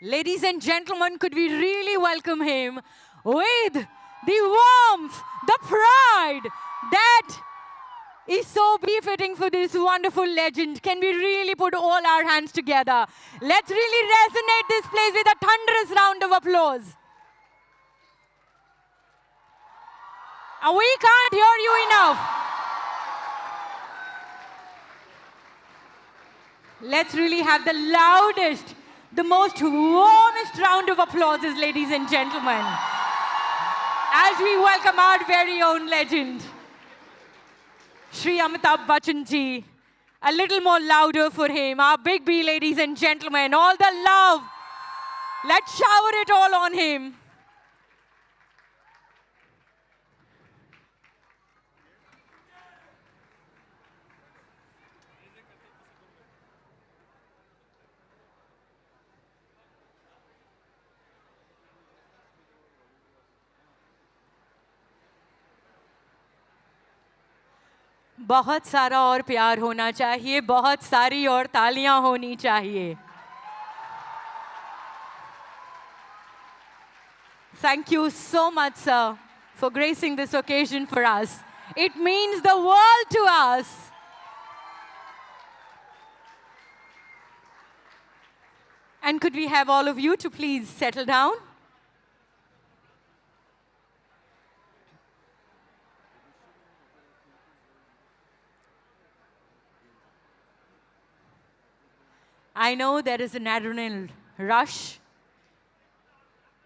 Ladies and gentlemen, could we really welcome him with the warmth, the pride that is so befitting for this wonderful legend. Can we really put all our hands together? Let's really resonate this place with a thunderous round of applause. And we can't hear you enough. Let's really have the loudest, the most warmest round of applauses, ladies and gentlemen, as we welcome our very own legend, Shri Amitabh Bachchan ji. A little more louder for him. Our big B, ladies and gentlemen. All the love. Let's shower it all on him. बहुत सारा और प्यार होना चाहिए, बहुत सारी और तालियां होनी चाहिए. Thank you so much, sir, for gracing this occasion for us. It means the world to us. And could we have all of you to please settle down? I know there is an adrenaline rush.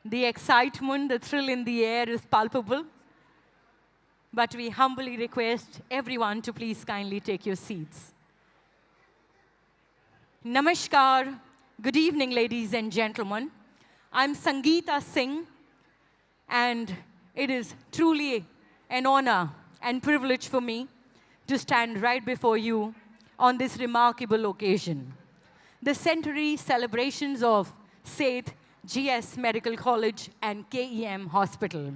The excitement, the thrill in the air is palpable. But we humbly request everyone to please kindly take your seats. Namaskar. Good evening, ladies and gentlemen. I'm Sangeeta Singh, and it is truly an honor and privilege for me to stand right before you on this remarkable occasion. The centenary celebrations of Seth GS Medical College and KEM Hospital.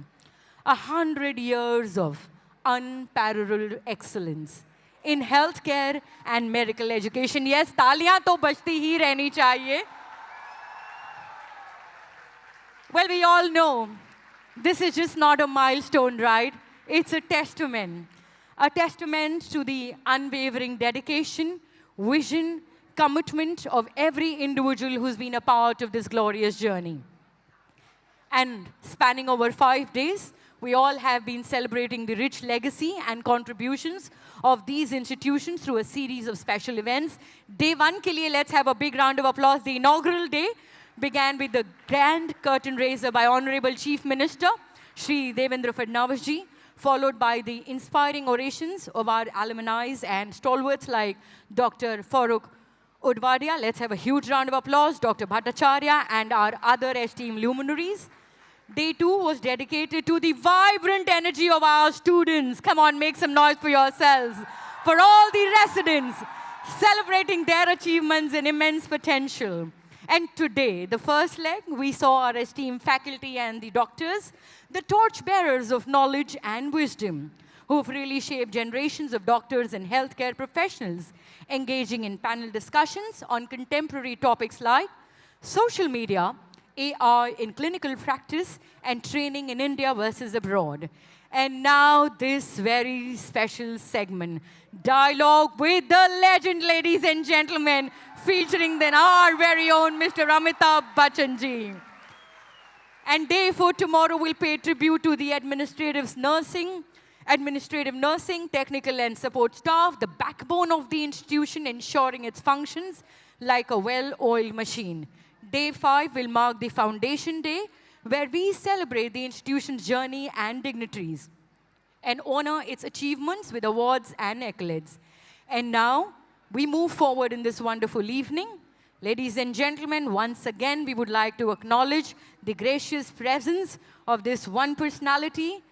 100 years of unparalleled excellence in healthcare and medical education. Yes, taaliyan to bajti hi rehni chahiye. Well, we all know this is just not a milestone, right? It's a testament to the unwavering dedication, vision, commitment of every individual who's been a part of this glorious journey. And spanning over 5 days, we all have been celebrating the rich legacy and contributions of these institutions through a series of special events. Day 1 ke liye, let's have a big round of applause. The inaugural day began with the grand curtain raiser by Honorable Chief Minister, Shri Devendra Fadnavis ji, followed by the inspiring orations of our alumni and stalwarts like Dr. Farooq Udvadia. Let's have a huge round of applause. Dr. Bhattacharya and our other esteemed luminaries. Day 2 was dedicated to the vibrant energy of our students. Come on, make some noise for yourselves. For all the residents, celebrating their achievements and immense potential. And today, the first leg, we saw our esteemed faculty and the doctors, the torchbearers of knowledge and wisdom, who've really shaped generations of doctors and healthcare professionals, engaging in panel discussions on contemporary topics like social media, AI in clinical practice, and training in India versus abroad. And now this very special segment, Dialogue with the Legend, ladies and gentlemen, featuring then our very own Mr. Amitabh Bachchan ji. And day 4 tomorrow will pay tribute to the administrative nursing, technical and support staff, the backbone of the institution, ensuring its functions like a well-oiled machine. Day 5 will mark the foundation day, where we celebrate the institution's journey and dignitaries and honor its achievements with awards and accolades. And now, we move forward in this wonderful evening. Ladies and gentlemen, once again, we would like to acknowledge the gracious presence of this one personality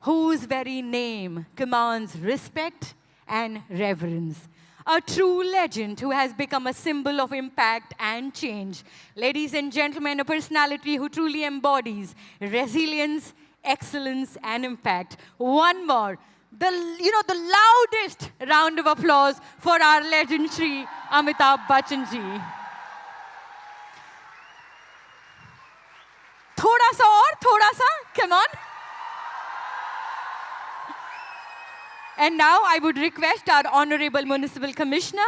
whose very name commands respect and reverence. A true legend who has become a symbol of impact and change. Ladies and gentlemen, a personality who truly embodies resilience, excellence, and impact. One more, the loudest round of applause for our legend, Shri Amitabh Bachchan ji. Come on. And now I would request our Honorable Municipal Commissioner,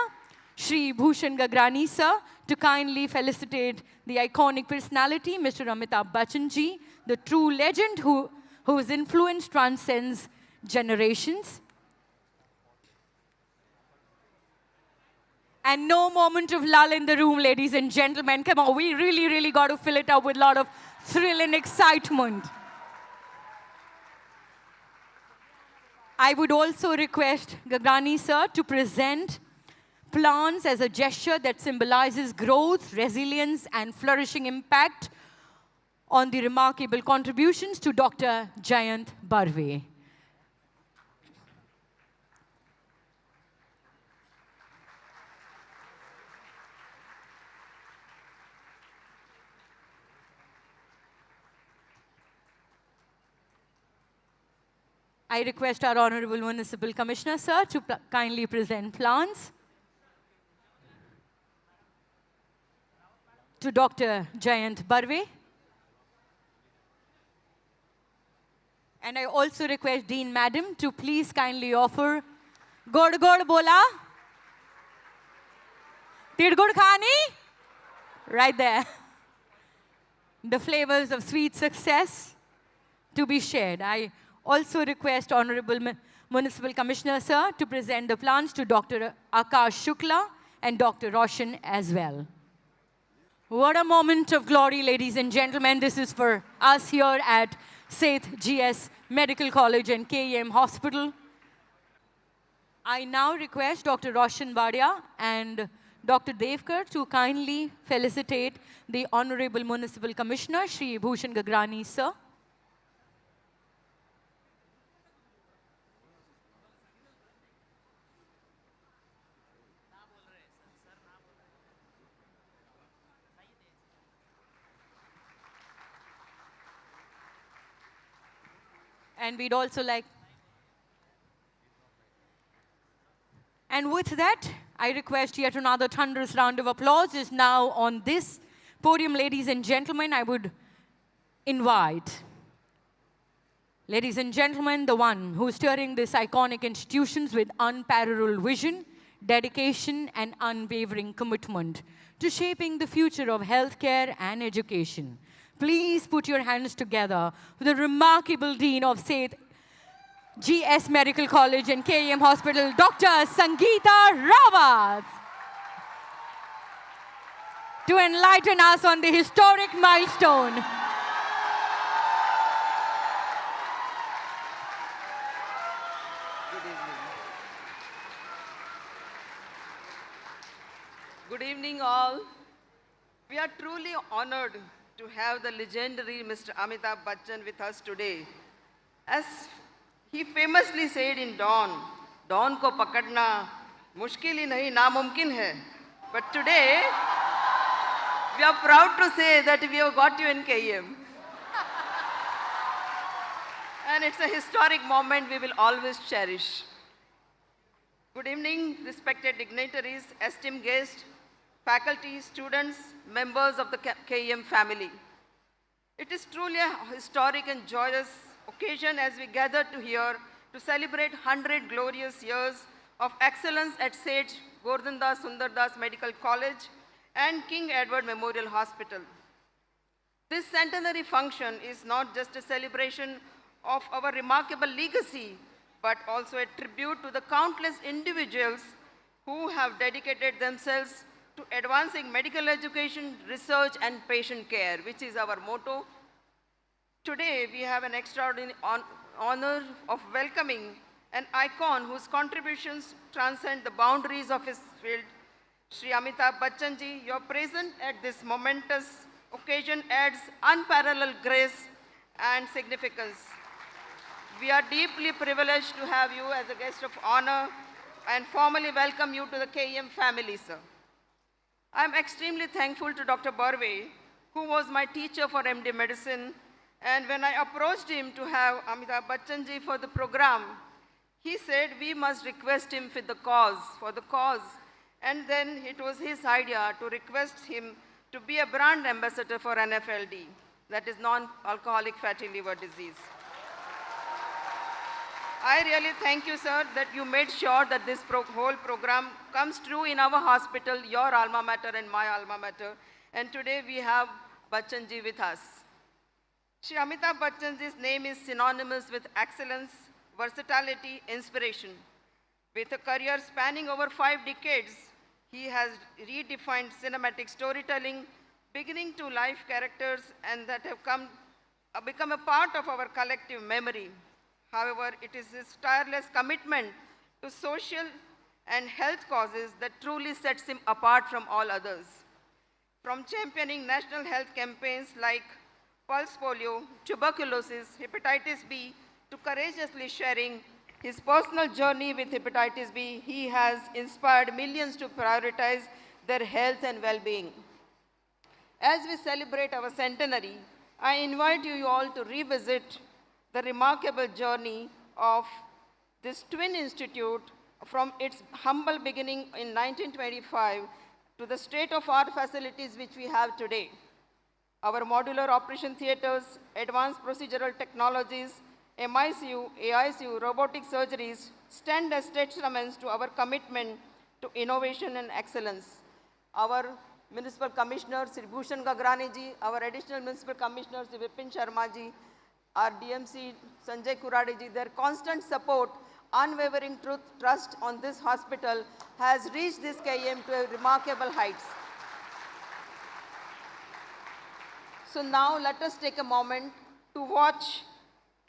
Shri Bhushan Gagrani sir, to kindly felicitate the iconic personality, Mr. Amitabh Bachchan ji, the true legend whose influence transcends generations. And no moment of lull in the room, ladies and gentlemen. Come on, we really got to fill it up with a lot of thrill and excitement. I would also request Gagrani sir to present plants as a gesture that symbolizes growth, resilience, and flourishing impact on the remarkable contributions to Dr. Jayant Barve. I request our Honorable Municipal Commissioner, sir, to kindly present plants to Dr. Jayant Barve. And I also request Dean Madam to please kindly offer God God Bola. Tid Gud Khani? Right there. The flavors of sweet success to be shared. I also request Honorable Municipal Commissioner, sir, to present the plants to Dr. Akash Shukla and Dr. Roshan as well. What a moment of glory, ladies and gentlemen. This is for us here at Seth GS Medical College and KEM Hospital. I now request Dr. Roshan Badia and Dr. Devkar to kindly felicitate the Honorable Municipal Commissioner, Shri Bhushan Gagrani, sir. And we'd also like... And with that, I request yet another thunderous round of applause is now on this podium, ladies and gentlemen. I would invite, ladies and gentlemen, the one who's steering this iconic institutions with unparalleled vision, dedication, and unwavering commitment to shaping the future of healthcare and education. Please put your hands together for the remarkable Dean of Seth GS Medical College and KEM Hospital, Dr. Sangeeta Rawat, to enlighten us on the historic milestone. Good evening, all. We are truly honored to have the legendary Mr. Amitabh Bachchan with us today. As he famously said in Dawn ko pakadna mushkil hi nahi, namumkin hai. But today, we are proud to say that we have got you in KEM. And it's a historic moment we will always cherish. Good evening, respected dignitaries, esteemed guests, faculty, students, members of the KEM family. It is truly a historic and joyous occasion as we gather here to celebrate 100 glorious years of excellence at Seth Govardhan Sundardas Medical College and King Edward Memorial Hospital. This centenary function is not just a celebration of our remarkable legacy, but also a tribute to the countless individuals who have dedicated themselves to advancing medical education, research, and patient care, which is our motto. Today, we have an extraordinary honor of welcoming an icon whose contributions transcend the boundaries of his field, Shri Amitabh Bachchan ji. Your presence at this momentous occasion adds unparalleled grace and significance. We are deeply privileged to have you as a guest of honor and formally welcome you to the KEM family, sir. I am extremely thankful to Dr. Barve, who was my teacher for MD Medicine, and when I approached him to have Amitabh Bachchan ji for the program, he said we must request him for the cause, and then it was his idea to request him to be a brand ambassador for NFLD. that is non-alcoholic fatty liver disease. I really thank you, sir, that you made sure that this whole program comes true in our hospital, your alma mater and my alma mater. And today we have Bachchan ji with us. Shri Amitabh Bachchan's name is synonymous with excellence, versatility, inspiration. With a career spanning over 5 decades, he has redefined cinematic storytelling, beginning to life characters and that have become a part of our collective memory. However, it is his tireless commitment to social and health causes that truly sets him apart from all others. From championing national health campaigns like pulse polio, tuberculosis, hepatitis B, to courageously sharing his personal journey with hepatitis B, he has inspired millions to prioritize their health and well-being. As we celebrate our centenary, I invite you all to revisit the remarkable journey of this twin institute from its humble beginning in 1925 to the state-of-art facilities which we have today. Our modular operation theaters, advanced procedural technologies, MICU, AICU, robotic surgeries stand as testaments to our commitment to innovation and excellence. Our Municipal Commissioner, Sri Bhushan Gagrani ji, our Additional Municipal Commissioner, Sri Vipin Sharma ji, our DMC, Sanjay Kurade ji, their constant support, unwavering trust on this hospital has reached this KEM to remarkable heights. So now let us take a moment to watch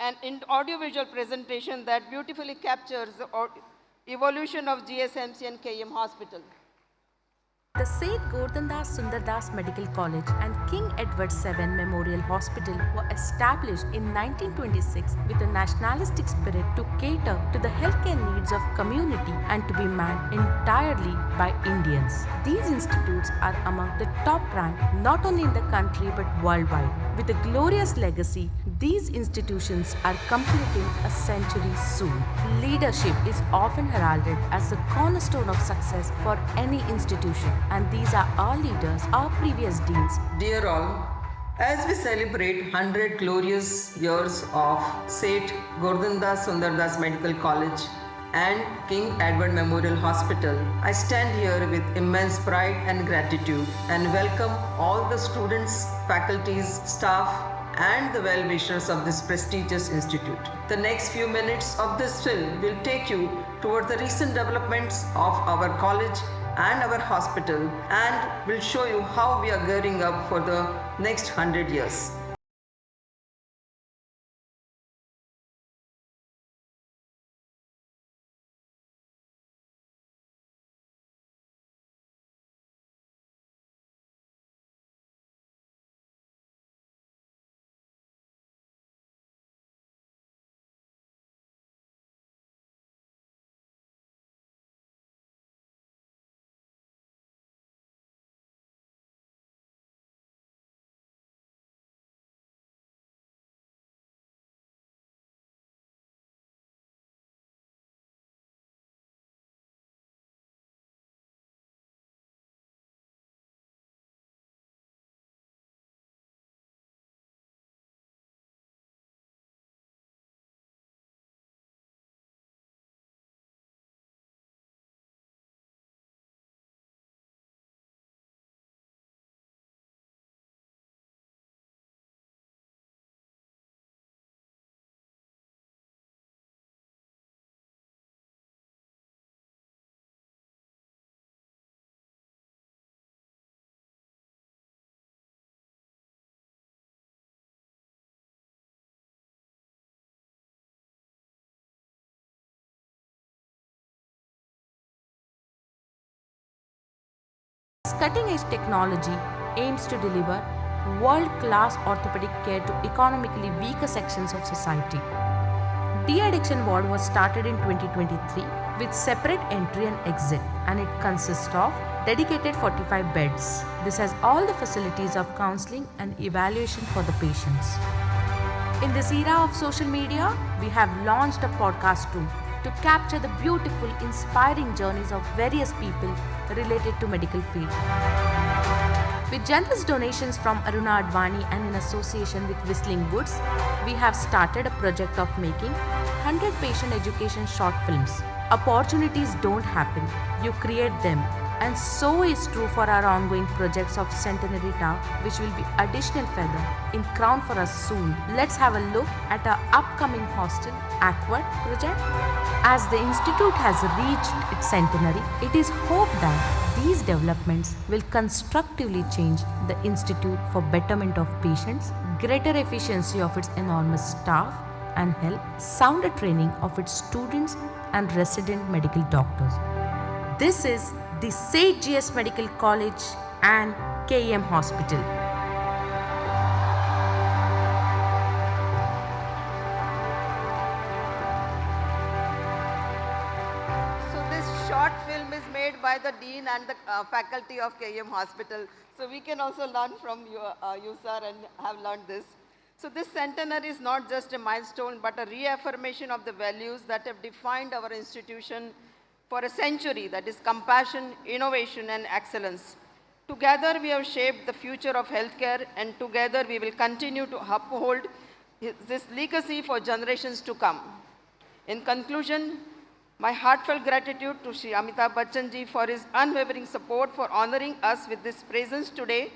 an audiovisual presentation that beautifully captures the evolution of GSMC and KEM Hospital. The St. Gordondas Sundardas Medical College and King Edward VII Memorial Hospital were established in 1926 with a nationalistic spirit to cater to the healthcare needs of community and to be manned entirely by Indians. These institutes are among the top ranked not only in the country but worldwide. With a glorious legacy, these institutions are completing a century soon. Leadership is often heralded as the cornerstone of success for any institution, and these are our leaders, our previous deans. Dear all, as we celebrate 100 glorious years of St. Gordondas Sundardas Medical College and King Edward Memorial Hospital, I stand here with immense pride and gratitude and welcome all the students, faculties, staff, and the well-wishers of this prestigious institute. The next few minutes of this film will take you toward the recent developments of our college and our hospital and will show you how we are gearing up for the next 100 years. This cutting-edge technology aims to deliver world-class orthopedic care to economically weaker sections of society. De-addiction ward was started in 2023 with separate entry and exit, and it consists of dedicated 45 beds. This has all the facilities of counseling and evaluation for the patients. In this era of social media, we have launched a podcast too to capture the beautiful, inspiring journeys of various people related to medical field. With generous donations from Aruna Advani and in association with Whistling Woods, we have started a project of making 100 patient education short films. Opportunities don't happen, you create them. And so is true for our ongoing projects of Centenary Tower, which will be additional feather in crown for us soon. Let's have a look at our upcoming hostel, Aquat project. As the institute has reached its centenary, it is hoped that these developments will constructively change the institute for betterment of patients, greater efficiency of its enormous staff, and help sounder training of its students and resident medical doctors. This is the Seth GS Medical College and KEM Hospital. So this short film is made by the Dean and the faculty of KEM Hospital. So we can also learn from you sir, and have learned this. So this centenary is not just a milestone, but a reaffirmation of the values that have defined our institution for a century, that is compassion, innovation, and excellence. Together we have shaped the future of healthcare, and together we will continue to uphold this legacy for generations to come. In conclusion, my heartfelt gratitude to Shri Amitabh Bachchan ji for his unwavering support for honoring us with this presence today.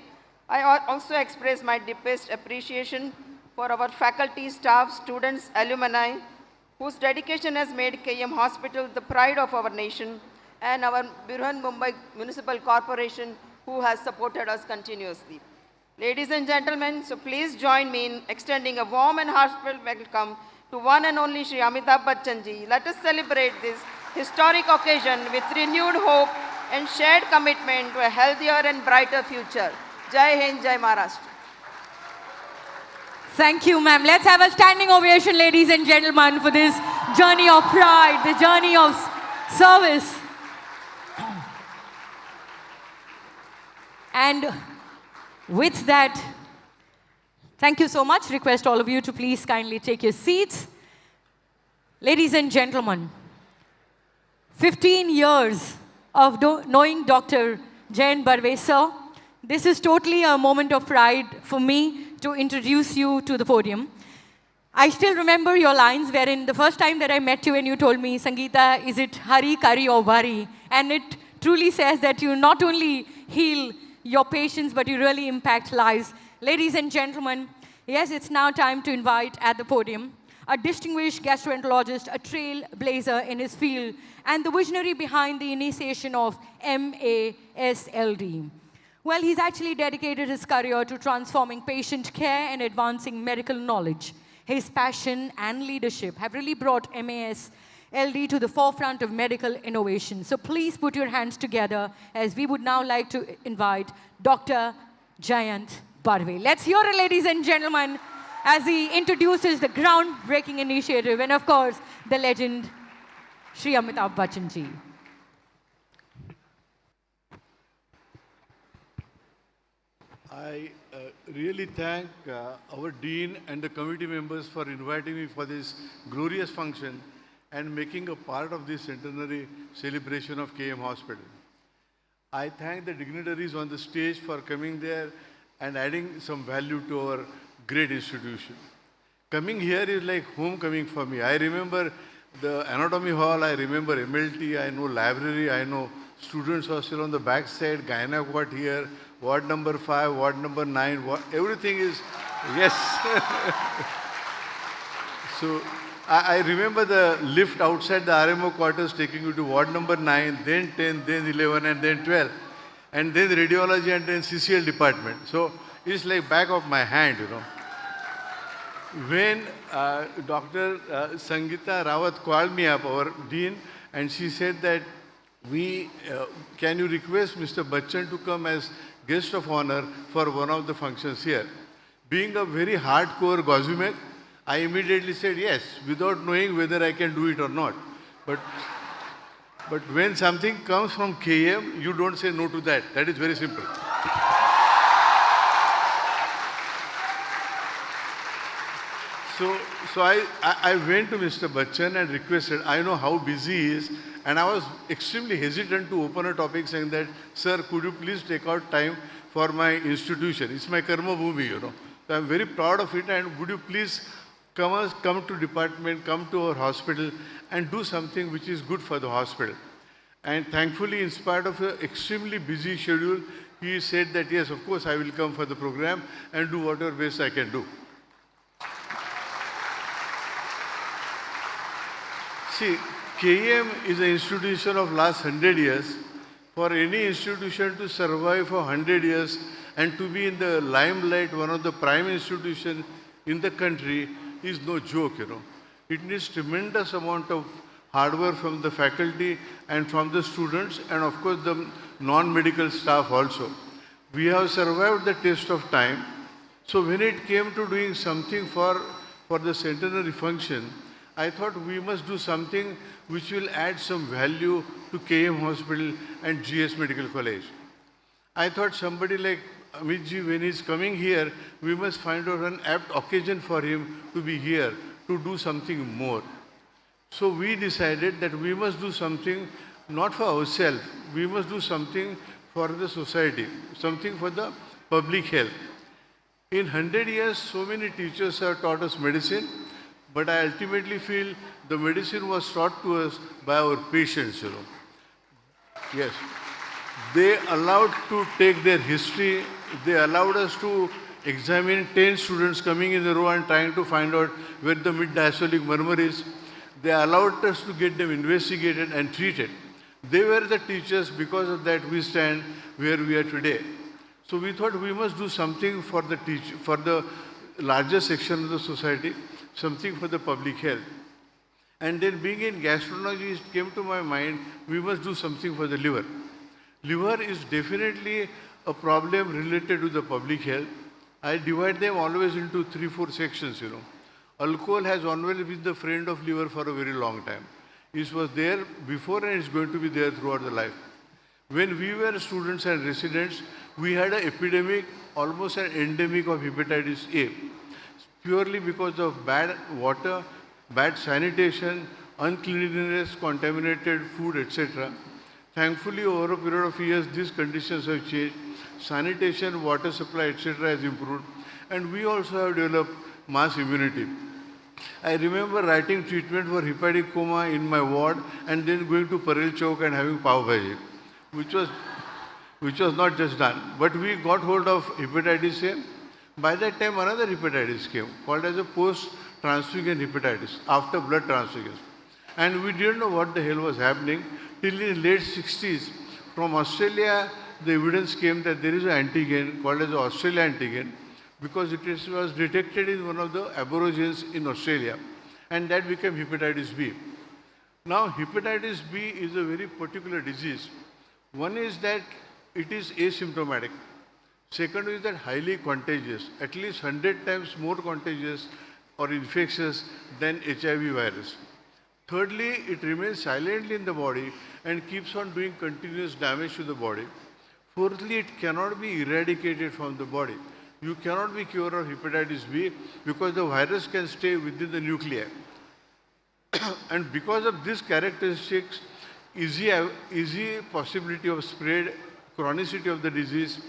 I also express my deepest appreciation for our faculty, staff, students, alumni, whose dedication has made KEM Hospital the pride of our nation, and our Vibhushan Mumbai Municipal Corporation, who has supported us continuously. Ladies and gentlemen, so please join me in extending a warm and heartfelt welcome to one and only Shri Amitabh Bachchan ji. Let us celebrate this historic occasion with renewed hope and shared commitment to a healthier and brighter future. Jai Hind, Jai Maharashtra. Thank you, ma'am. Let's have a standing ovation, ladies and gentlemen, for this journey of pride, the journey of service. And with that, thank you so much. Request all of you to please kindly take your seats. Ladies and gentlemen, 15 years of knowing Dr. Jayan Barve, sir. This is totally a moment of pride for me to introduce you to the podium. I still remember your lines wherein the first time that I met you and you told me, Sangeeta, is it Hari, Kari or Vari? And it truly says that you not only heal your patients, but you really impact lives. Ladies and gentlemen, yes, it's now time to invite at the podium a distinguished gastroenterologist, a trailblazer in his field, and the visionary behind the initiation of MASLD. Well, he's actually dedicated his career to transforming patient care and advancing medical knowledge. His passion and leadership have really brought MASLD to the forefront of medical innovation. So please put your hands together as we would now like to invite Dr. Jayan Barve. Let's hear it, ladies and gentlemen, as he introduces the groundbreaking initiative and, of course, the legend, Shri Amitabh Bachchan ji. I really thank our Dean and the committee members for inviting me for this glorious function and making a part of this centenary celebration of KEM Hospital. I thank the dignitaries on the stage for coming there and adding some value to our great institution. Coming here is like homecoming for me. I remember the anatomy hall, I remember MLT, I know library, I know students hostel on the back side, gynac ward here, ward number 5, ward number 9, everything is, yes. So I remember the lift outside the RMO quarters taking you to ward number 9, then 10, then 11, and then 12, and then radiology and then CCL department. So it's like back of my hand, you know. When Dr. Sangeeta Rawat called me up, our dean, and she said that can you request Mr. Bachchan to come as guest of honor for one of the functions here. Being a very hardcore Gauzumek, I immediately said yes, without knowing whether I can do it or not. But when something comes from KEM, you don't say no to that. That is very simple. So, so I went to Mr. Bachchan and requested, I know how busy he is, and I was extremely hesitant to open a topic saying that, sir, could you please take out time for my institution? It's my karma bhumi, you know. So I'm very proud of it, and would you please come to department, come to our hospital and do something which is good for the hospital. And thankfully, in spite of an extremely busy schedule, he said that, yes, of course, I will come for the program and do whatever best I can do. See, KEM is an institution of last 100 years. For any institution to survive for 100 years and to be in the limelight, one of the prime institutions in the country, is no joke, you know. It needs tremendous amount of hard work from the faculty and from the students and of course the non-medical staff also. We have survived the test of time. So when it came to doing something for the centenary function, I thought we must do something which will add some value to KEM Hospital and GS Medical College. I thought somebody like Amit ji, when he's coming here, we must find out an apt occasion for him to be here, to do something more. So we decided that we must do something not for ourselves, we must do something for the society, something for the public health. In 100 years, so many teachers have taught us medicine, but I ultimately feel the medicine was taught to us by our patients, you know. Yes. They allowed to take their history, they allowed us to examine 10 students coming in a row and trying to find out where the mid-diastolic murmur is. They allowed us to get them investigated and treated. They were the teachers, because of that we stand where we are today. So we thought we must do something for the larger section of the society, something for the public health. And then being in gastroenterology, it came to my mind, we must do something for the liver. Liver is definitely a problem related to the public health. I divide them always into 3-4 sections, you know. Alcohol has always been the friend of liver for a very long time. It was there before and it's going to be there throughout the life. When we were students and residents, we had an epidemic, almost an endemic of hepatitis A, purely because of bad water, bad sanitation, uncleanliness, contaminated food, etc. Thankfully, over a period of years, these conditions have changed. Sanitation, water supply, etc. has improved. And we also have developed mass immunity. I remember writing treatment for hepatic coma in my ward and then going to Parel Chowk and having pav bhaji, which was not just done. But we got hold of hepatitis A. By that time, another hepatitis came, called as a post-transfusion hepatitis, after blood transfusions. And we didn't know what the hell was happening till in late 60s. From Australia, the evidence came that there is an antigen called as the Australia antigen, because it was detected in one of the aborigines in Australia, and that became hepatitis B. Now, hepatitis B is a very particular disease. One is that it is asymptomatic. Second is that highly contagious, at least 100 times more contagious or infectious than HIV virus. Thirdly, it remains silently in the body and keeps on doing continuous damage to the body. Fourthly, it cannot be eradicated from the body. You cannot be cured of hepatitis B because the virus can stay within the nuclei. And because of these characteristics, easy possibility of spread, chronicity of the disease,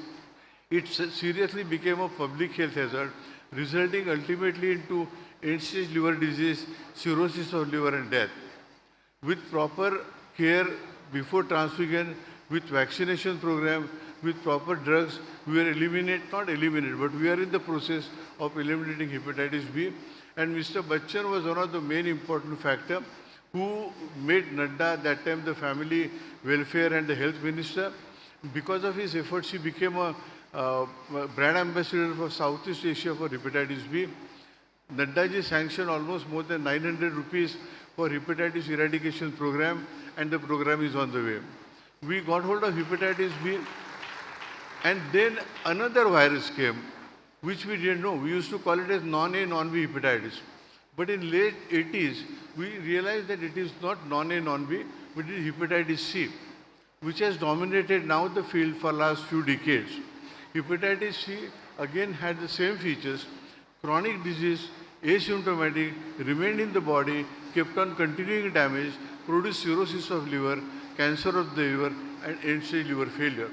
it seriously became a public health hazard, resulting ultimately into end-stage liver disease, cirrhosis of liver and death. With proper care before transfusion, with vaccination program, with proper drugs, we are not eliminate, but we are in the process of eliminating hepatitis B. And Mr. Bachchan was one of the main important factors who made Nadda, that time the family welfare and the health minister. Because of his efforts, he became a brand ambassador for Southeast Asia for hepatitis B. Nadda ji sanctioned almost more than 900 rupees for hepatitis eradication program, and the program is on the way. We got hold of hepatitis B, and then another virus came, which we didn't know. We used to call it as non-A, non-B hepatitis. But in late 80s, we realized that it is not non-A, non-B, but it is hepatitis C, which has dominated now the field for last few decades. Hepatitis C again had the same features, chronic disease, asymptomatic, remained in the body, kept on continuing damage, produced cirrhosis of liver, cancer of the liver, and end-stage liver failure.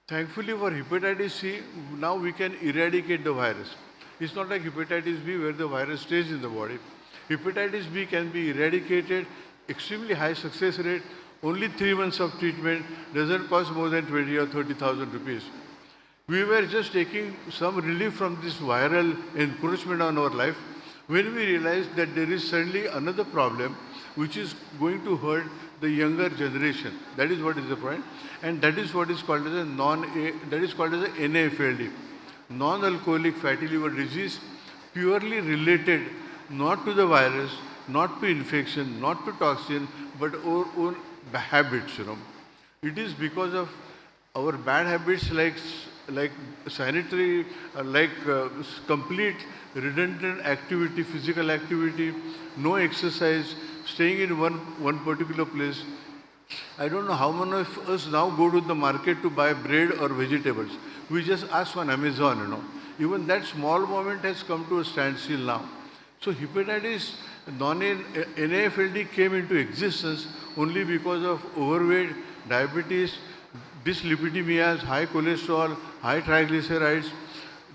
Thankfully for hepatitis C, now we can eradicate the virus. It's not like hepatitis B where the virus stays in the body. Hepatitis B can be eradicated, extremely high success rate, only 3 months of treatment, doesn't cost more than 20 or 30,000 rupees. We were just taking some relief from this viral encroachment on our life when we realized that there is suddenly another problem which is going to hurt the younger generation. That is what is the point. And that is what is called as a NAFLD, non-alcoholic fatty liver disease, purely related not to the virus, not to infection, not to toxin, but our own habits. It is because of our bad habits like sanitary, complete redundant activity, physical activity, no exercise, staying in one particular place. I don't know how many of us now go to the market to buy bread or vegetables. We just ask on Amazon, Even that small moment has come to a standstill now. So hepatitis, NAFLD came into existence only because of overweight, diabetes, dyslipidemias, high cholesterol, high triglycerides,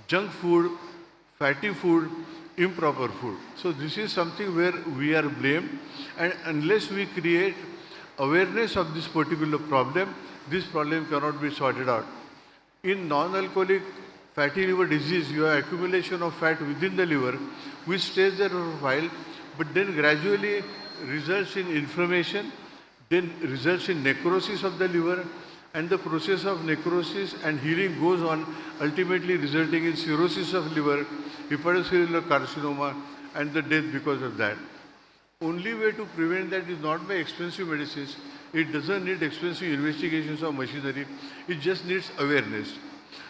junk food, fatty food, improper food. So this is something where we are blamed, and unless we create awareness of this particular problem, this problem cannot be sorted out. In non-alcoholic fatty liver disease, you have accumulation of fat within the liver, which stays there for a while, but then gradually results in inflammation, then results in necrosis of the liver, and the process of necrosis and healing goes on, ultimately resulting in cirrhosis of liver, hepatocellular carcinoma, and the death because of that. Only way to prevent that is not by expensive medicines. It doesn't need expensive investigations or machinery. It just needs awareness.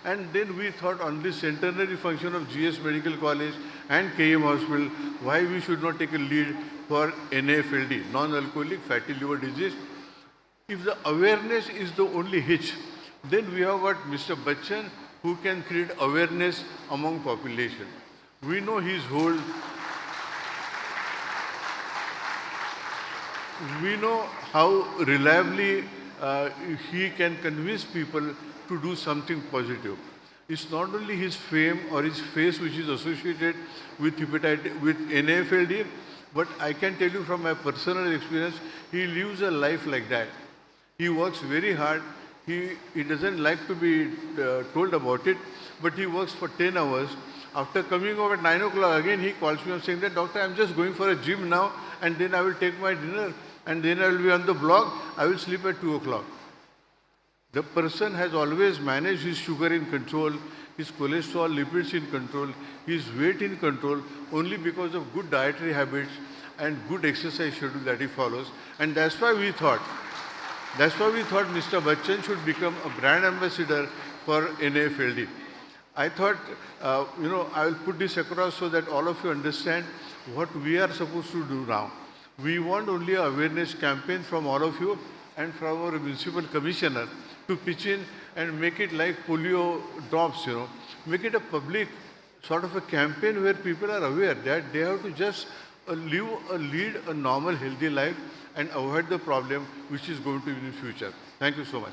And then we thought on this centenary function of GS Medical College and KEM Hospital, why we should not take a lead for NAFLD, non-alcoholic fatty liver disease. If the awareness is the only hitch, then we have got Mr. Bachchan who can create awareness among population. We know his whole, we know how reliably he can convince people to do something positive. It's not only his fame or his face which is associated with hepatitis, with NAFLD, but I can tell you from my personal experience, he lives a life like that. He works very hard. He doesn't like to be told about it, but he works for 10 hours. After coming over at 9 o'clock again, he calls me and saying that, doctor, I'm just going for a gym now, and then I will take my dinner, and then I will be on the block. I will sleep at 2 o'clock. The person has always managed his sugar in control, his cholesterol, lipids in control, his weight in control, only because of good dietary habits and good exercise schedule that he follows. And that's why we thought Mr. Bachchan should become a brand ambassador for NAFLD. I thought, I will put this across so that all of you understand what we are supposed to do now. We want only an awareness campaign from all of you and from our municipal commissioner to pitch in and make it like polio drops, Make it a public sort of a campaign where people are aware that they have to just lead a normal, healthy life and avoid the problem which is going to be in the future. Thank you so much.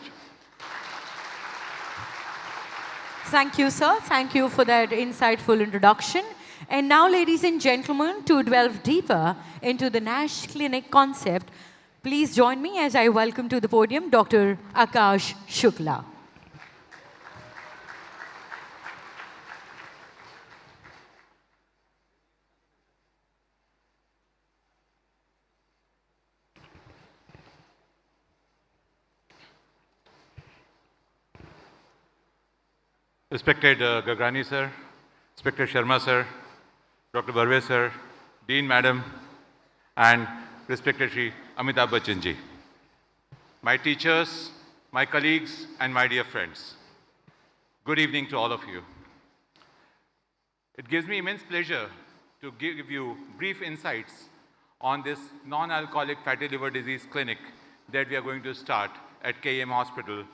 Thank you, sir. Thank you for that insightful introduction. And now, ladies and gentlemen, to delve deeper into the NASH clinic concept, please join me as I welcome to the podium Dr. Akash Shukla. Respected Gagrani sir, Respected Sharma sir, Dr. Barve sir, Dean madam, and respected Shri Amitabh Bachchan ji. My teachers, my colleagues, and my dear friends. Good evening to all of you. It gives me immense pleasure to give you brief insights on this non-alcoholic fatty liver disease clinic that we are going to start at KEM Hospital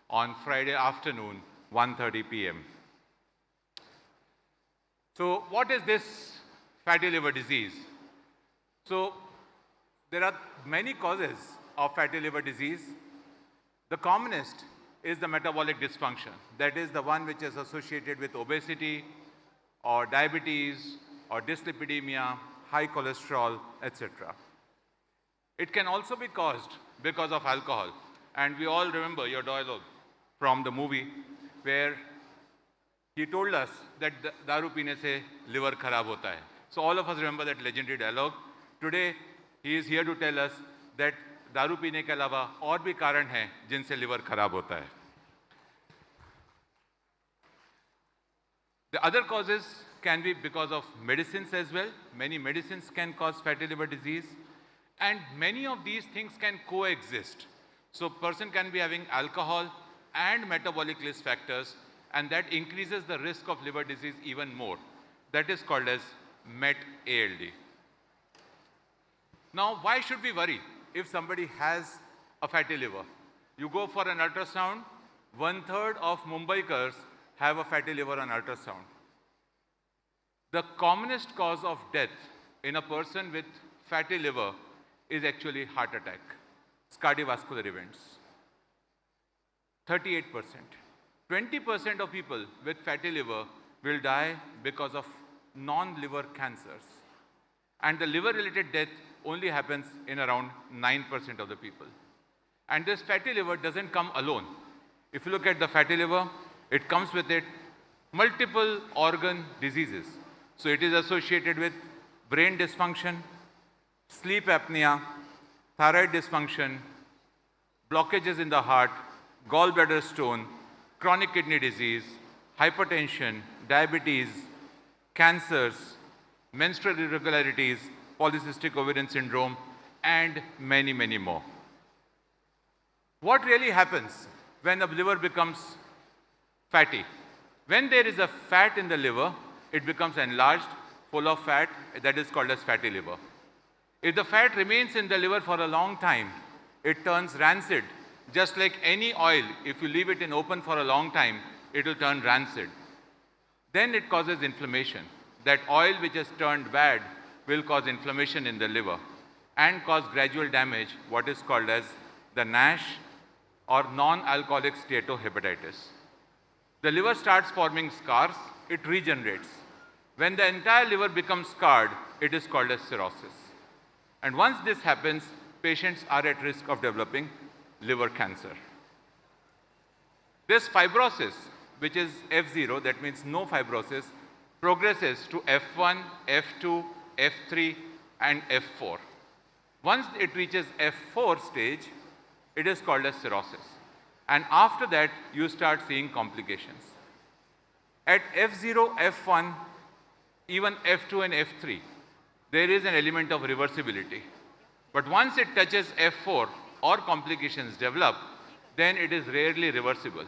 on Friday afternoon, 1:30 p.m. So what is this fatty liver disease. So there are many causes of fatty liver disease. The commonest is the metabolic dysfunction. That is the one which is associated with obesity or diabetes or dyslipidemia, high cholesterol, etc. It can also be caused because of alcohol. And we all remember your dialogue from the movie where he told us that daru peene se liver kharab hota hai. So all of us remember that legendary dialogue. Today, he is here to tell us that दारू पीने के अलावा और भी कारण हैं जिनसे liver खराब होता है. The other causes can be because of medicines as well. Many medicines can cause fatty liver disease, and many of these things can coexist. So person can be having alcohol and metabolic risk factors, and that increases the risk of liver disease even more. That is called as MET-ALD. Now, why should we worry if somebody has a fatty liver? You go for an ultrasound, 1/3 of Mumbaikars have a fatty liver on ultrasound. The commonest cause of death in a person with fatty liver is actually heart attack. It's cardiovascular events. 38%. 20% of people with fatty liver will die because of non-liver cancers. And the liver-related death only happens in around 9% of the people. And this fatty liver doesn't come alone. If you look at the fatty liver, it comes with it multiple organ diseases. So it is associated with brain dysfunction, sleep apnea, thyroid dysfunction, blockages in the heart, gallbladder stone, chronic kidney disease, hypertension, diabetes, cancers, menstrual irregularities, polycystic ovarian syndrome, and many, many more. What really happens when the liver becomes fatty? When there is a fat in the liver, it becomes enlarged, full of fat, that is called as fatty liver. If the fat remains in the liver for a long time, it turns rancid. Just like any oil, if you leave it in open for a long time, it will turn rancid. Then it causes inflammation. That oil which has turned bad will cause inflammation in the liver and cause gradual damage, what is called as the NASH or non-alcoholic steatohepatitis. The liver starts forming scars, it regenerates. When the entire liver becomes scarred, it is called as cirrhosis. And once this happens, patients are at risk of developing liver cancer. This fibrosis, which is F0, that means no fibrosis, progresses to F1, F2, F3, and F4. Once it reaches F4 stage, it is called as cirrhosis. And after that, you start seeing complications. At F0, F1, even F2 and F3, there is an element of reversibility. But once it touches F4 or complications develop, then it is rarely reversible.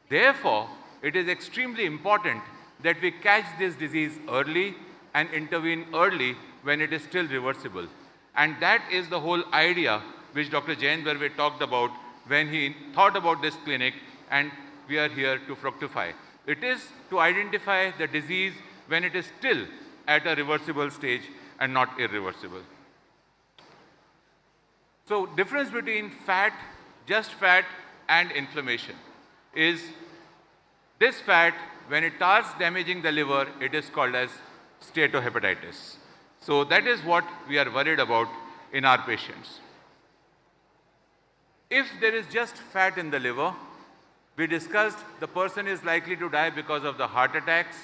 Therefore, it is extremely important that we catch this disease early and intervene early when it is still reversible. And that is the whole idea which Dr. Jayant Barve talked about when he thought about this clinic, and we are here to fructify. It is to identify the disease when it is still at a reversible stage and not irreversible. So difference between fat, just fat, and inflammation is this fat, when it starts damaging the liver, it is called as steatohepatitis. So that is what we are worried about in our patients. If there is just fat in the liver, we discussed the person is likely to die because of the heart attacks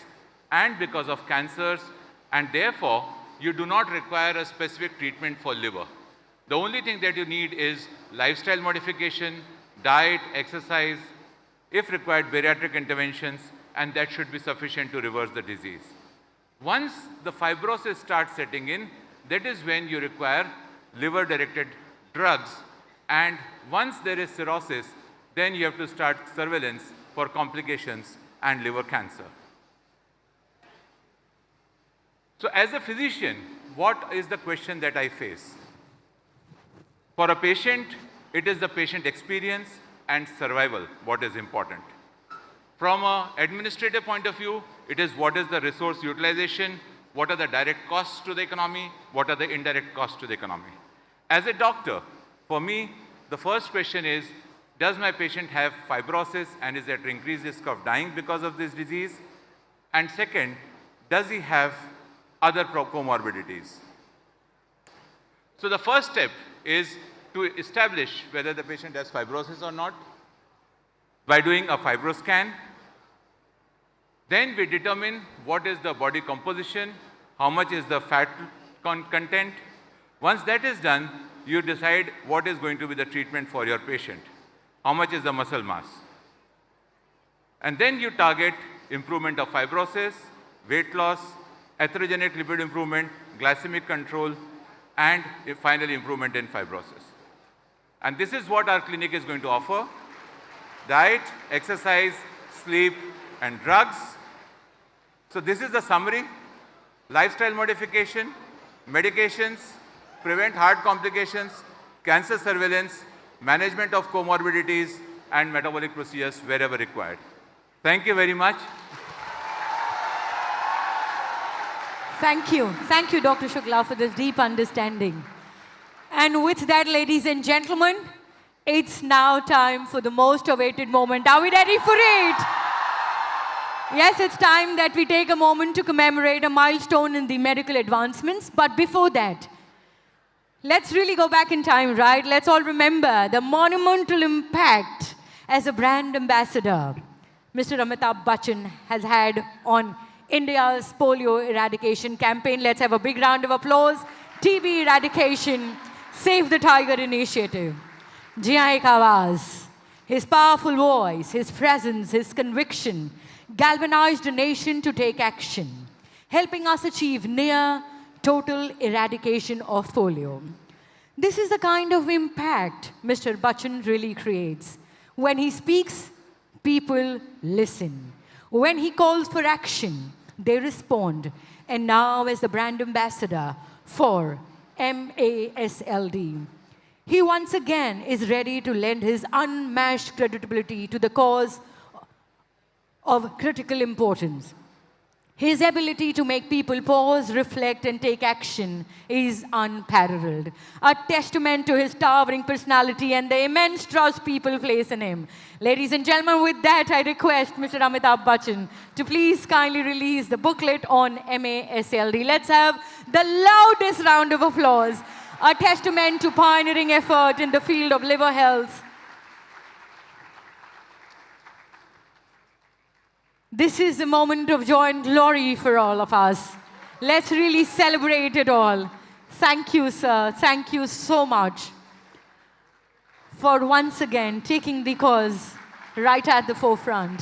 and because of cancers, and therefore you do not require a specific treatment for liver. The only thing that you need is lifestyle modification, diet, exercise, if required bariatric interventions, and that should be sufficient to reverse the disease. Once the fibrosis starts setting in, that is when you require liver-directed drugs, and once there is cirrhosis, then you have to start surveillance for complications and liver cancer. So as a physician, what is the question that I face? For a patient, it is the patient experience and survival what is important. From an administrative point of view, it is what is the resource utilization, what are the direct costs to the economy, what are the indirect costs to the economy. As a doctor, for me, the first question is, does my patient have fibrosis and is at increased risk of dying because of this disease? And second, does he have other comorbidities? So the first step is to establish whether the patient has fibrosis or not by doing a fibroscan. Then we determine what is the body composition, how much is the fat content. Once that is done, you decide what is going to be the treatment for your patient. How much is the muscle mass? And then you target improvement of fibrosis, weight loss, atherogenic lipid improvement, glycemic control, and finally improvement in fibrosis. And this is what our clinic is going to offer: diet, exercise, sleep, and drugs. So this is the summary: lifestyle modification, medications, prevent heart complications, cancer surveillance, management of comorbidities, and metabolic procedures wherever required. Thank you very much. Thank you. Thank you, Dr. Shukla, for this deep understanding. And with that, ladies and gentlemen, it's now time for the most awaited moment. Are we ready for it? Yes, it's time that we take a moment to commemorate a milestone in the medical advancements. But before that, let's really go back in time, right? Let's all remember the monumental impact as a brand ambassador Mr. Amitabh Bachchan has had on India's polio eradication campaign. Let's have a big round of applause. TB eradication, Save the Tiger initiative. Ji haan ek awaaz. His powerful voice, his presence, his conviction galvanized a nation to take action, helping us achieve near total eradication of polio. This is the kind of impact Mr. Bachchan really creates. When he speaks, people listen. When he calls for action, they respond. And now as the brand ambassador for MASLD, he once again is ready to lend his unmatched credibility to the cause of critical importance. His ability to make people pause, reflect, and take action is unparalleled, a testament to his towering personality and the immense trust people place in him. Ladies and gentlemen, with that, I request Mr. Amitabh Bachchan to please kindly release the booklet on MASLD. Let's have the loudest round of applause, a testament to pioneering effort in the field of liver health. This is a moment of joy and glory for all of us. Let's really celebrate it all. Thank you, sir. Thank you so much for once again taking the cause right at the forefront.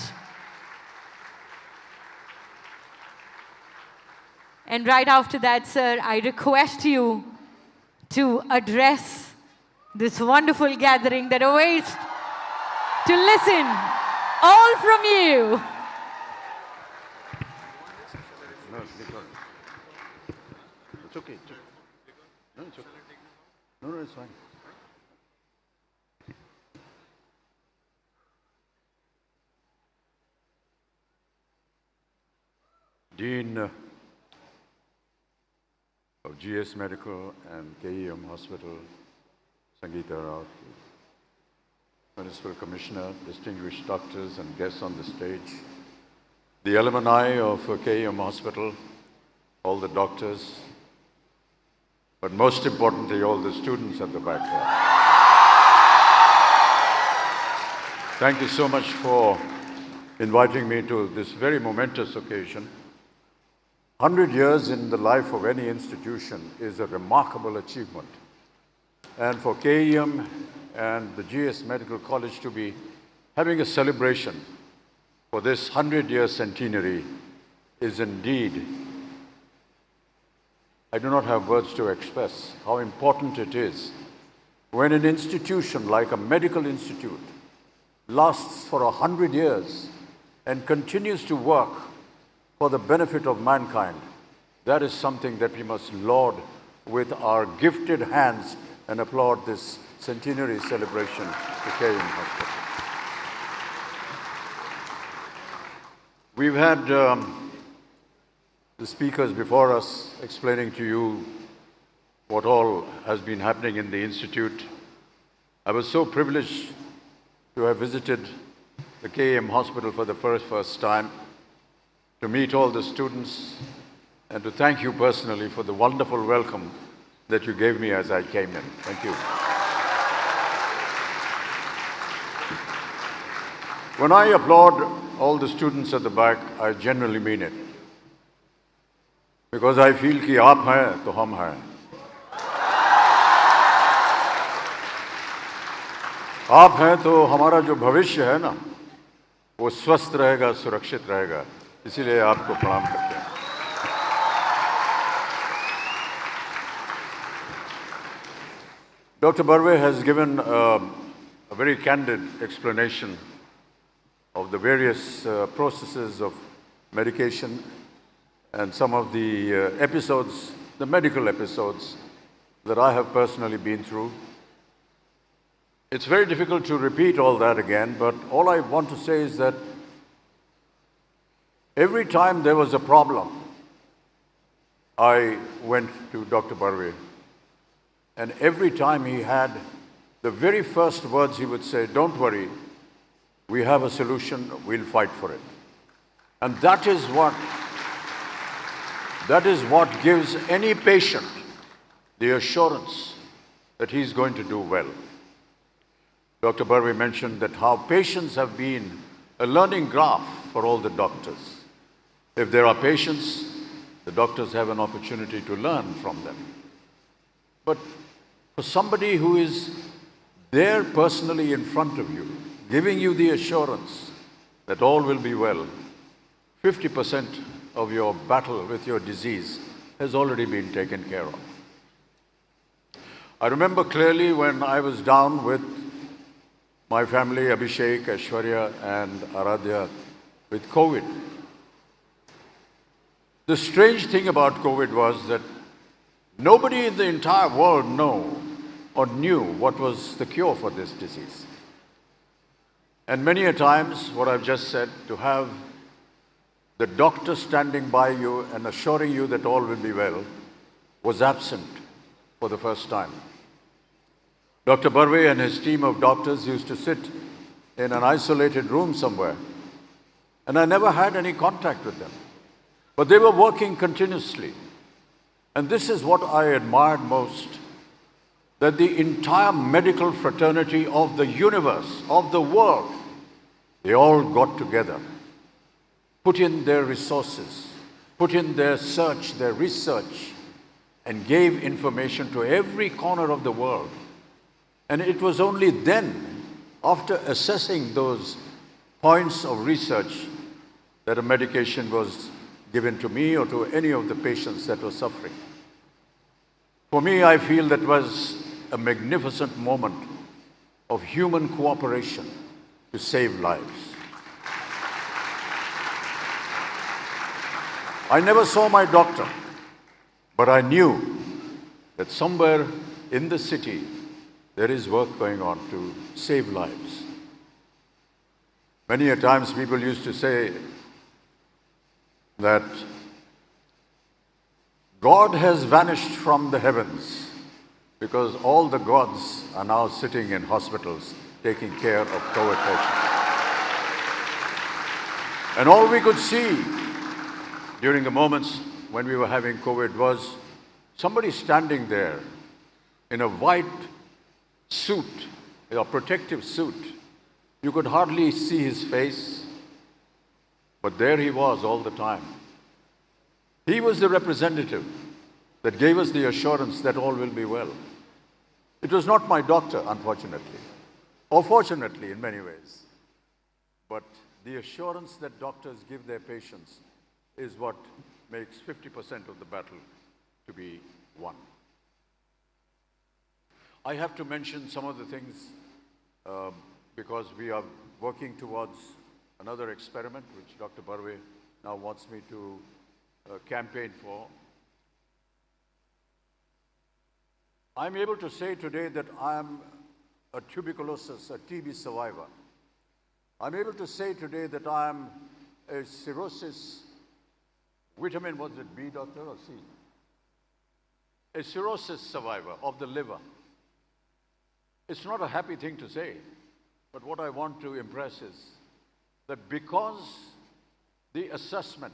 And right after that, sir, I request you to address this wonderful gathering that awaits to listen all from you. It's okay. No, it's okay. No, it's fine. Dean of GS Medical and KEM Hospital, Sangeeta Rao, Municipal Commissioner, distinguished doctors and guests on the stage, the alumni of KEM Hospital, all the doctors, but most importantly, all the students at the back there. Thank you so much for inviting me to this very momentous occasion. 100 years in the life of any institution is a remarkable achievement. And for KEM and the GS Medical College to be having a celebration for this 100-year centenary is indeed, I do not have words to express how important it is when an institution like a medical institute lasts for 100 years and continues to work for the benefit of mankind. That is something that we must laud with our gifted hands and applaud this centenary celebration to KEM Hospital. We've had the speakers before us explaining to you what all has been happening in the Institute. I was so privileged to have visited the KEM Hospital for the first time, to meet all the students, and to thank you personally for the wonderful welcome that you gave me as I came in. Thank you. When I applaud all the students at the back, I genuinely mean it. Because I feel कि आप हैं तो हम हैं. आप हैं तो हमारा जो भविष्य है ना, वो स्वस्थ रहेगा, सुरक्षित रहेगा. इसीलिए आपको प्रणाम करते हैं. Dr. Barve has given a very candid explanation of the various processes of medication and some of the episodes, the medical episodes that I have personally been through. It's very difficult to repeat all that again, but all I want to say is that every time there was a problem, I went to Dr. Barve, and every time he had the very first words he would say, "Don't worry, we have a solution, we'll fight for it." And that is what gives any patient the assurance that he's going to do well. Dr. Barve mentioned that how patients have been a learning graph for all the doctors. If there are patients, the doctors have an opportunity to learn from them. But for somebody who is there personally in front of you, giving you the assurance that all will be well, 50% of your battle with your disease has already been taken care of. I remember clearly when I was down with my family, Abhishek, Aishwarya, and Aradhya, with COVID. The strange thing about COVID was that nobody in the entire world knew what was the cure for this disease. And many a times, what I've just said, to have the doctor standing by you and assuring you that all will be well, was absent for the first time. Dr. Barve and his team of doctors used to sit in an isolated room somewhere, and I never had any contact with them. But they were working continuously. And this is what I admired most, that the entire medical fraternity of the universe, of the world, they all got together, put in their resources, put in their search, their research, and gave information to every corner of the world. And it was only then, after assessing those points of research, that a medication was given to me or to any of the patients that were suffering. For me, I feel that was a magnificent moment of human cooperation to save lives. I never saw my doctor, but I knew that somewhere in the city there is work going on to save lives. Many a times people used to say that God has vanished from the heavens because all the gods are now sitting in hospitals taking care of COVID patients. And all we could see during the moments when we were having COVID was somebody standing there in a white suit, a protective suit. You could hardly see his face, but there he was all the time. He was the representative that gave us the assurance that all will be well. It was not my doctor, unfortunately, or fortunately in many ways, but the assurance that doctors give their patients is what makes 50% of the battle to be won. I have to mention some of the things because we are working towards another experiment which Dr. Barve now wants me to campaign for. I'm able to say today that I am a tuberculosis, a TB survivor. I'm able to say today that I am a cirrhosis vitamin, was it B, doctor, or C? A cirrhosis survivor of the liver. It's not a happy thing to say, but what I want to impress is that because the assessment,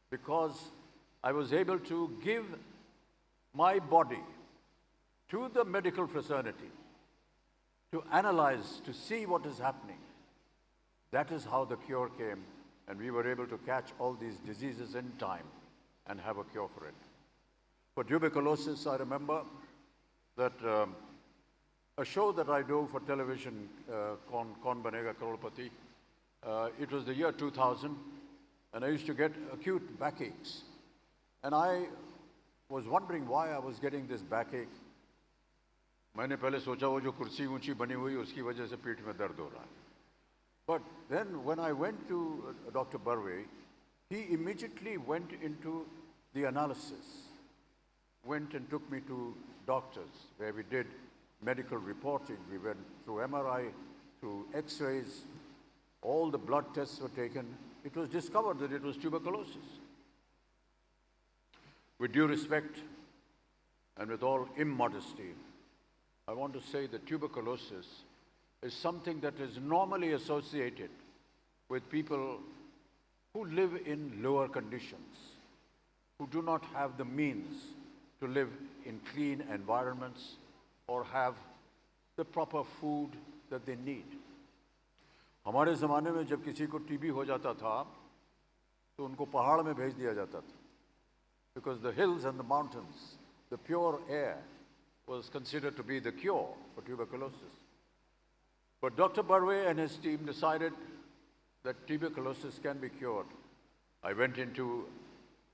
because I was able to give my body to the medical fraternity to analyze, to see what is happening, that is how the cure came, and we were able to catch all these diseases in time and have a cure for it. For tuberculosis, I remember that a show that I do for television, Kaun Banega Crorepati, it was the year 2000, and I used to get acute backaches. And I was wondering why I was getting this backache. मैंने पहले सोचा वो जो कुर्सी ऊंची बनी हुई उसकी वजह से पीठ में दर्द हो रहा है. But then when I went to Dr. Barve, he immediately went into the analysis, went and took me to doctors where we did medical reporting. We went through MRI, through X-rays, all the blood tests were taken. It was discovered that it was tuberculosis. With due respect and with all immodesty, I want to say that tuberculosis is something that is normally associated with people who live in lower conditions, who do not have the means to live in clean environments or have the proper food that they need. हमारे ज़माने में जब किसी को TB हो जाता था तो उनको पहाड़ में भेज दिया जाता था, because the hills and the mountains, the pure air was considered to be the cure for tuberculosis. But Dr. Barve and his team decided that tuberculosis can be cured. I went into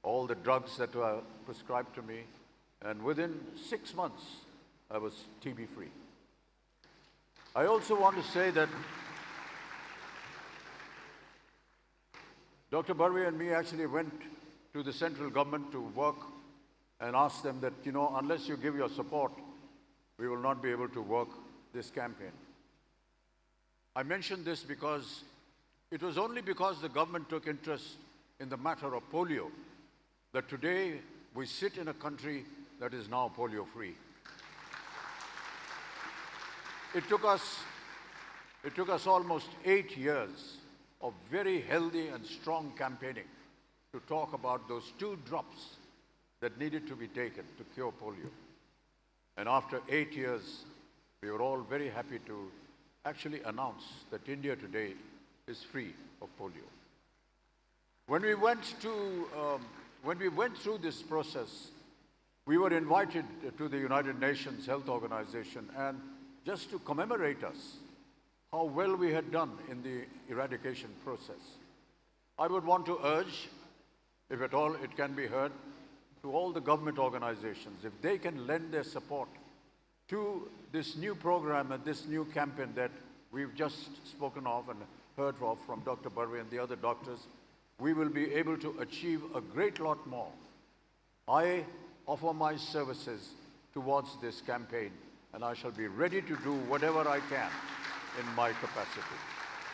all the drugs that were prescribed to me, and within 6 months, I was TB free. I also want to say that Dr. Barve and me actually went to the central government to work and asked them that, you know, unless you give your support, we will not be able to work this campaign. I mention this because it was only because the government took interest in the matter of polio that today we sit in a country that is now polio-free. It took us almost 8 years of very healthy and strong campaigning to talk about those 2 drops that needed to be taken to cure polio. And after 8 years, we were all very happy to actually announce that India today is free of polio. When we went through this process, we were invited to the United Nations Health Organization, and just to commemorate us, how well we had done in the eradication process. I would want to urge, if at all it can be heard, to all the government organizations, if they can lend their support to this new program and this new campaign that we've just spoken of and heard of from Dr. Barve and the other doctors, we will be able to achieve a great lot more. I offer my services towards this campaign, and I shall be ready to do whatever I can in my capacity.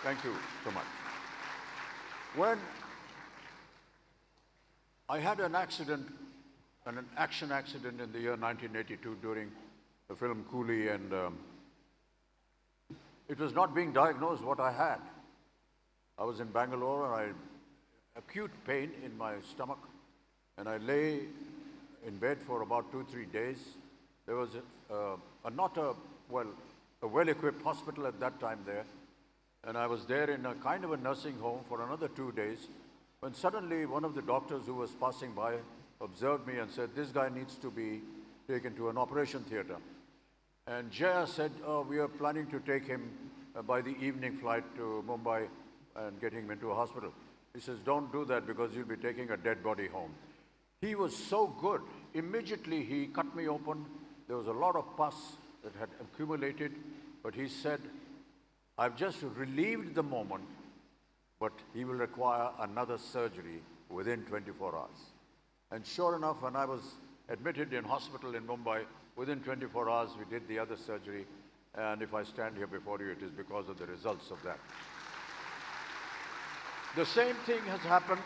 Thank you so much. When I had an accident, an action accident in the year 1982 during the film Coolie, and it was not being diagnosed what I had. I was in Bangalore and I had acute pain in my stomach, and I lay in bed for about 2-3 days. There was a well-equipped hospital at that time there, and I was there in a kind of a nursing home for another 2 days, when suddenly one of the doctors who was passing by observed me and said, "This guy needs to be taken to an operation theater." And Jaya said, "Oh, we are planning to take him by the evening flight to Mumbai and getting him into a hospital." He says, "Don't do that because you'll be taking a dead body home." He was so good. Immediately he cut me open. There was a lot of pus that had accumulated, but he said, "I've just relieved the moment, but he will require another surgery within 24 hours. And sure enough, when I was admitted in hospital in Mumbai, within 24 hours we did the other surgery, and if I stand here before you, it is because of the results of that. The same thing has happened.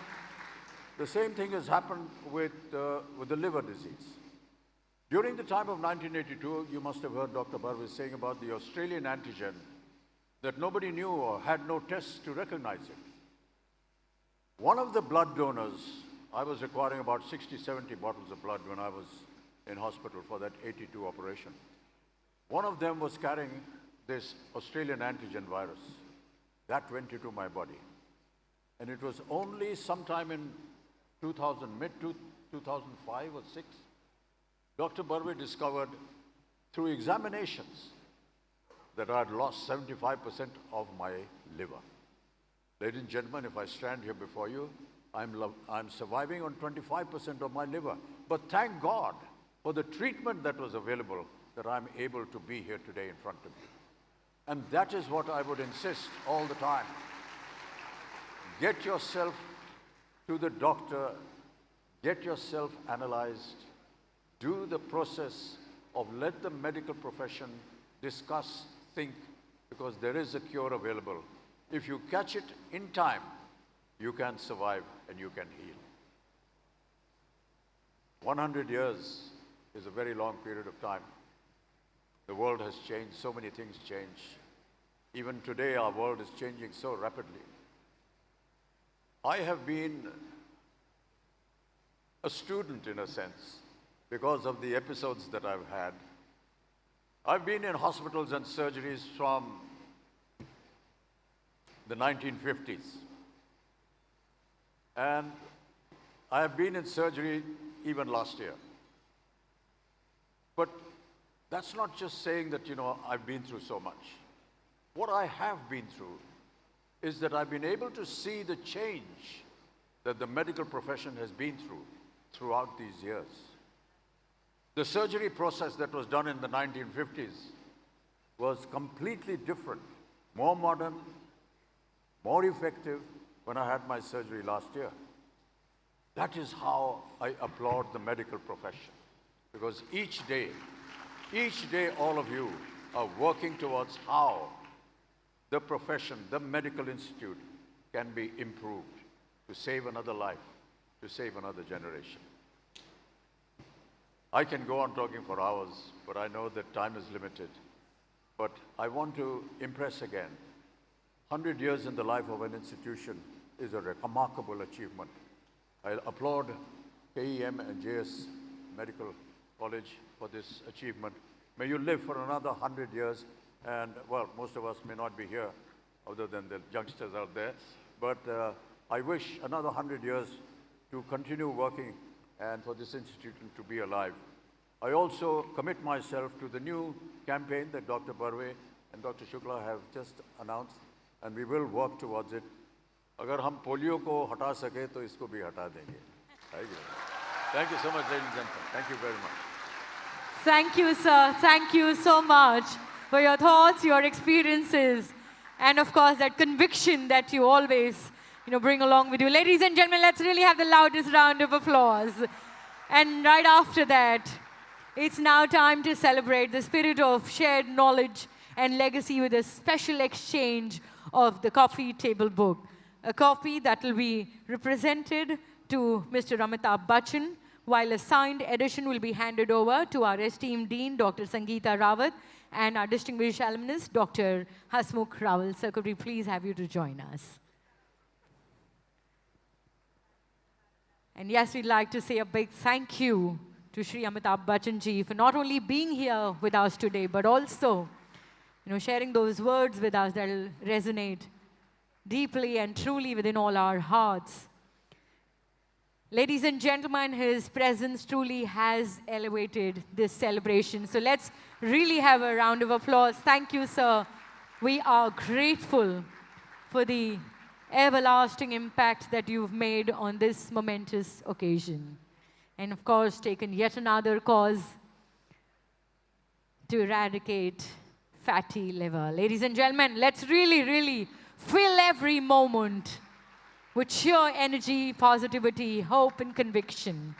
The same thing has happened with the liver disease. During the time of 1982, you must have heard Dr. Barve saying about the Australian antigen that nobody knew or had no tests to recognize it. One of the blood donors, I was requiring about 60, 70 bottles of blood when I was in hospital for that 82 operation. One of them was carrying this Australian antigen virus. That went into my body. And it was only sometime in 2000, mid-2005 or 6, Dr. Barve discovered through examinations that I had lost 75% of my liver. Ladies and gentlemen, if I stand here before you, I'm surviving on 25% of my liver. But thank God for the treatment that was available that I'm able to be here today in front of you. And that is what I would insist all the time. Get yourself to the doctor, get yourself analyzed, do the process of let the medical profession discuss, think, because there is a cure available. If you catch it in time, you can survive and you can heal. 100 years is a very long period of time. The world has changed, so many things change. Even today, our world is changing so rapidly. I have been a student in a sense because of the episodes that I've had. I've been in hospitals and surgeries from the 1950s. And I have been in surgery even last year. But that's not just saying that, I've been through so much. What I have been through is that I've been able to see the change that the medical profession has been through throughout these years. The surgery process that was done in the 1950s was completely different, more modern, more effective when I had my surgery last year. That is how I applaud the medical profession, because each day, all of you are working towards how the profession, the medical institute can be improved to save another life, to save another generation. I can go on talking for hours, but I know that time is limited. But I want to impress again, 100 years in the life of an institution is a remarkable achievement. I applaud KEM and JS Medical College for this achievement. May you live for another 100 years. And, well, most of us may not be here, other than the youngsters out there. But I wish another 100 years to continue working and for this institution to be alive. I also commit myself to the new campaign that Dr. Barve and Dr. Shukla have just announced, and we will work towards it. अगर हम polio को हटा सके तो इसको भी हटा देंगे. Thank you so much, ladies and gentlemen. Thank you very much. Thank you, sir. Thank you so much for your thoughts, your experiences, and of course that conviction that you always, bring along with you. Ladies and gentlemen, let's really have the loudest round of applause. And right after that, it's now time to celebrate the spirit of shared knowledge and legacy with a special exchange of the coffee table book. A copy that will be represented to Mr. Amitabh Bachchan, while a signed edition will be handed over to our esteemed Dean, Dr. Sangeeta Rawat, and our distinguished alumnus, Dr. Hasmukh Rawal. Sir, could we please have you to join us? And yes, we'd like to say a big thank you to Shri Amitabh Bachchan ji for not only being here with us today, but also, sharing those words with us that will resonate deeply and truly within all our hearts. Ladies and gentlemen, his presence truly has elevated this celebration. So let's really have a round of applause. Thank you, sir. We are grateful for the everlasting impact that you've made on this momentous occasion. And of course, taken yet another cause to eradicate fatty liver. Ladies and gentlemen, let's really, really fill every moment with sheer energy, positivity, hope, and conviction.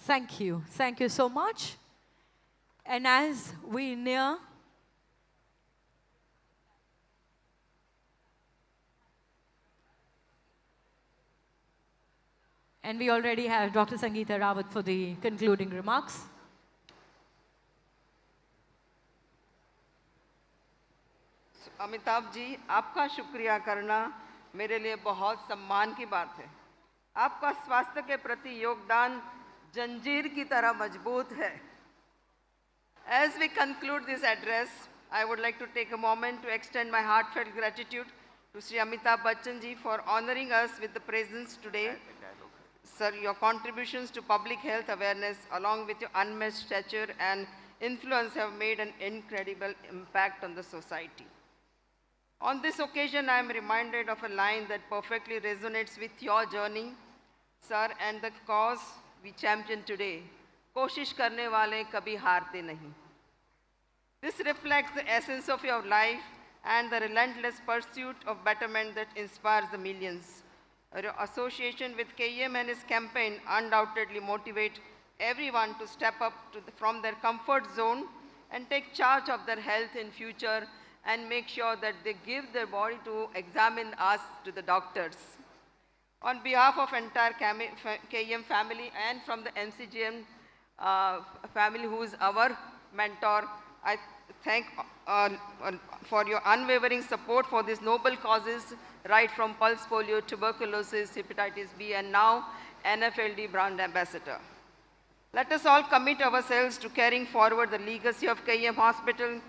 Thank you. Thank you so much. And as we near and we already have Dr. Sangeeta Rawat for the concluding remarks. Amitabh ji, आपका शुक्रिया करना मेरे लिए बहुत सम्मान की बात है। आपका स्वास्थ्य के प्रति योगदान जंजीर की तरह मजबूत है। As we conclude this address, I would like to take a moment to extend my heartfelt gratitude to Shri Amitabh Bachchan ji for honoring us with the presence today. Sir, your contributions to public health awareness along with your unmatched stature and influence have made an incredible impact on the society. On this occasion, I am reminded of a line that perfectly resonates with your journey, sir, and the cause we champion today. कोशिश करने वाले कभी हारते नहीं. This reflects the essence of your life and the relentless pursuit of betterment that inspires the millions. Your association with KEM and his campaign undoubtedly motivate everyone to step up from their comfort zone and take charge of their health in future and make sure that they give their body to examine us to the doctors. On behalf of entire KEM family and from the MCGM family who is our mentor, I thank for your unwavering support for these noble causes, right from pulse polio, tuberculosis, hepatitis B, and now NFLD brand ambassador. Let us all commit ourselves to carrying forward the legacy of KEM Hospital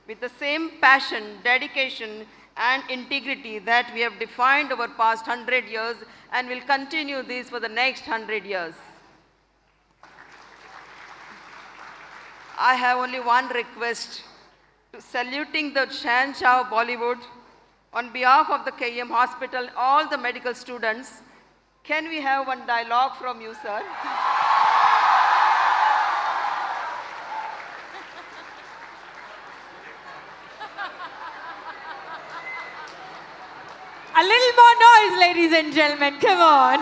with the same passion, dedication, and integrity that we have defined over past 100 years and will continue this for the next 100 years. I have only one request, to saluting the Shahanshah of Bollywood. On behalf of the KEM Hospital, all the medical students, can we have one dialogue from you, sir? A little more noise, ladies and gentlemen, come on.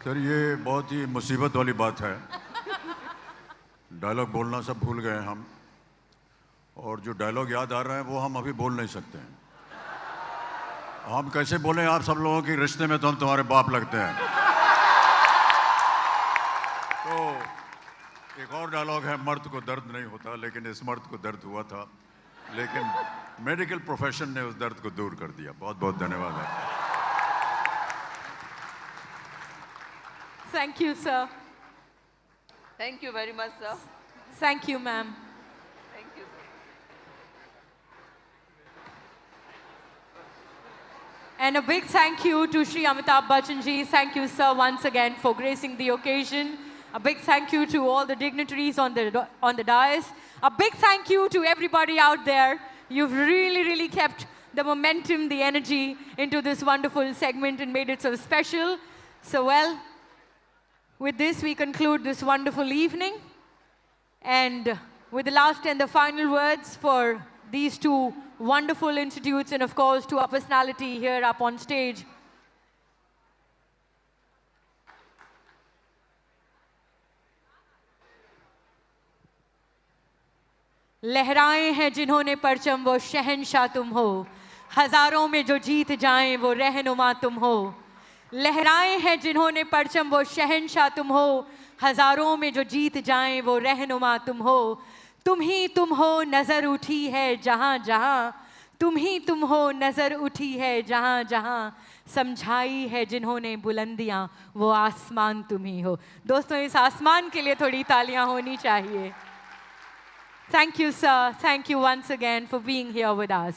Sir, ये बहुत ही मुसीबत वाली बात है। Dialogue बोलना सब भूल गए हम, और जो डायलॉग याद आ रहा है वो हम अभी बोल नहीं सकते हैं। हम कैसे बोलें आप सब लोगों के रिश्ते में, तो हम तुम्हारे बाप लगते हैं। तो एक और डायलॉग है, मर्द को दर्द नहीं होता, लेकिन इस मर्द को दर्द हुआ था, लेकिन मेडिकल प्रोफेशन ने उस दर्द को दूर कर दिया। बहुत बहुत धन्यवाद है। Thank you, sir. Thank you very much, sir. Thank you, ma'am. Thank you, sir. And a big thank you to Shri Amitabh Bachchan ji. Thank you, sir, once again for gracing the occasion. A big thank you to all the dignitaries on the dais. A big thank you to everybody out there. You've really, really kept the momentum, the energy into this wonderful segment and made it so special. So, well, with this, we conclude this wonderful evening. And with the last and the final words for these two wonderful institutes and, of course, to our personality here up on stage. लहराए हैं जिन्होंने परचम वो शहंशाह तुम हो, हजारों में जो जीत जाएं वो रहनुमा तुम हो। लहराए हैं जिन्होंने परचम वो शहंशाह तुम हो, हजारों में जो जीत जाएं वो रहनुमा तुम हो। तुम ही तुम हो नजर उठी है जहाँ जहाँ, तुम ही तुम हो नजर उठी है जहाँ जहाँ, समझाई है जिन्होंने बुलंदियाँ वो आसमान तुम ही हो। दोस्तों, इस आसमान के लिए थोड़ी तालियां होनी चाहिए। Thank you, sir. Thank you once again for being here with us.